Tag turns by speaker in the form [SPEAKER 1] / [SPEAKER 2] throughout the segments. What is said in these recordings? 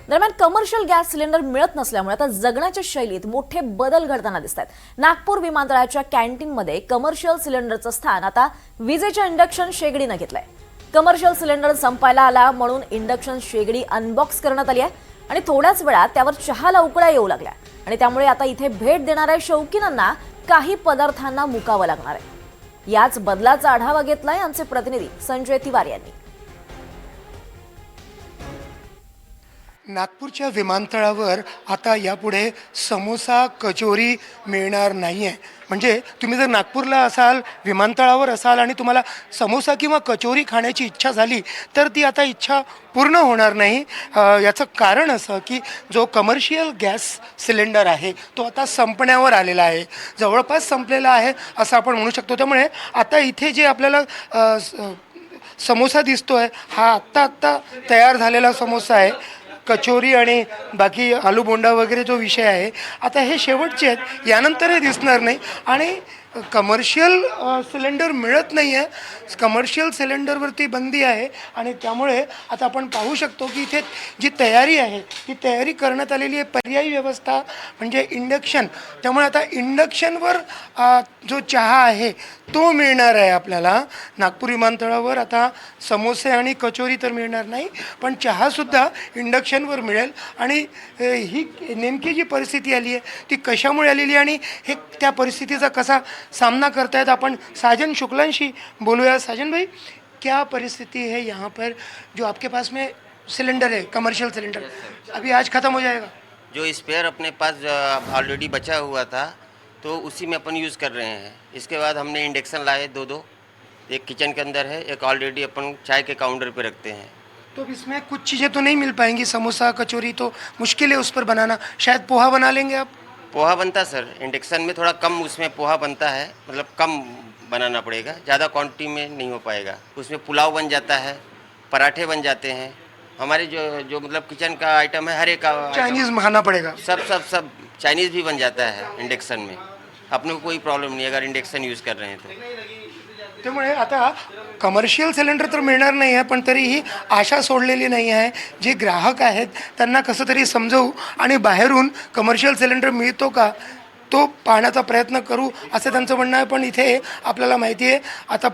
[SPEAKER 1] दरम्यान commercial gas cylinder मिळत नसल्यामुळे आता जगण्याच्या शैलीत मोठे बदल घडताना दिसत आहेत। नागपूर विमानतळाच्या कॅन्टीनमध्ये कमर्शियल सिलेंडरचं स्थान आता विजेच्या इंडक्शन शेगडीने घेतलंय। कमर्शियल सिलेंडर संपायला आला म्हणून इंडक्शन शेगडी अनबॉक्स करण्यात आली आहे आणि थोड्याच वेळात त्यावर चहाला उकळ्या येऊ लागल्या आणि त्यामुळे आता इथे भेट देणाऱ्या शौकीनांना काही पदार्थांना मुकावं लागणार आहे। याच बदलाचा आढावा घेतलाय आमचे प्रतिनिधी संजय तिवारी यांनी।
[SPEAKER 2] नागपूरच्या विमानतळावर आता यापुढे समोसा कचोरी मिळणार नाही आहे। म्हणजे तुम्ही जर नागपूरला असाल, विमानतळावर असाल आणि तुम्हाला समोसा किंवा कचोरी खाण्याची इच्छा झाली तर ती आता इच्छा पूर्ण होणार नाही। याचं कारण असं की जो कमर्शियल गॅस सिलेंडर आहे तो आता संपण्यावर आलेला आहे, जवळपास संपलेला आहे असं आपण म्हणू शकतो। त्यामुळे आता इथे जे आपल्याला समोसा दिसतोय हा आत्ता तयार झालेला समोसा आहे। कचोरी आणि बाकी आलू बोंडा वगैरे जो विषय आहे आता हे शेवटचे आहेत, यानंतर हे दिसणार नाही। आणि कमर्शियल सिलेंडर मिळत नाही आहे, कमर्शियल सिलेंडरवरती बंदी आहे आणि त्यामुळे आता आपण पाहू शकतो की इथे जी तयारी आहे ती तयारी करण्यात आलेली आहे, पर्यायी व्यवस्था म्हणजे इंडक्शन। त्यामुळे आता इंडक्शनवर जो चहा आहे तो मिळणार आहे आपल्याला। नागपूर विमानतळावर आता समोसे आणि कचोरी तर मिळणार नाही, पण चहासुद्धा इंडक्शनवर मिळेल। आणि ही नेमकी जी परिस्थिती आली आहे ती कशामुळे आलेली आहे आणि हे त्या परिस्थितीचा कसा सामना करतायत आपण साजन शुक्लांशी बोलूया। साजन भाई, क्या परिस्थिति है यहाँ पर? जो आपके पास में सिलेंडर है कमर्शियल सिलेंडर, अभी आज ख़त्म हो जाएगा?
[SPEAKER 3] जो स्पेयर अपने पास ऑलरेडी बचा हुआ था तो उसी में अपन यूज़ कर रहे हैं। इसके बाद हमने इंडक्शन लाए दो, एक किचन के अंदर है, एक ऑलरेडी अपन चाय के काउंटर पे रखते हैं।
[SPEAKER 2] तो इसमें कुछ चीज़ें तो नहीं मिल पाएंगी, समोसा कचौरी तो मुश्किल है उस पर बनाना, शायद पोहा बना लेंगे आप?
[SPEAKER 3] पोहा बनता सर, इंडक्शन में थोड़ा कम उसमें पोहा बनता है, मतलब कम बनाना पड़ेगा, ज़्यादा क्वांटिटी में नहीं हो पाएगा। उसमें पुलाव बन जाता है, पराठे बन जाते हैं। हमारे जो मतलब किचन का आइटम है हर एक
[SPEAKER 2] चाइनीज़ खाना पड़ेगा?
[SPEAKER 3] सब चाइनीज़ भी बन जाता है इंडक्शन में। अपने को कोई प्रॉब्लम नहीं अगर इंडक्शन यूज़ कर रहे हैं तो।
[SPEAKER 2] त्यामुळे आता कमर्शियल सिलेंडर तर मिळणार नाही आहे, पण तरीही आशा सोडलेली नाही आहे। जे ग्राहक आहेत त्यांना कसं तरी समजवू आणि बाहेरून कमर्शियल सिलेंडर मिळतो का तो पाहण्याचा प्रयत्न करू असं त्यांचं म्हणणं आहे। पण इथे आपल्याला माहिती आहे आता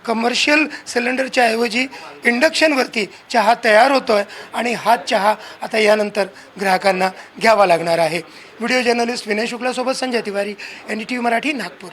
[SPEAKER 2] कमर्शियल सिलेंडरच्या ऐवजी इंडक्शनवरती चहा तयार होतो आहे आणि हाच चहा आता यानंतर ग्राहकांना घ्यावा लागणार आहे। व्हिडिओ जर्नलिस्ट विनय शुक्लासोबत संजय तिवारी, NDTV मराठी, नागपूर।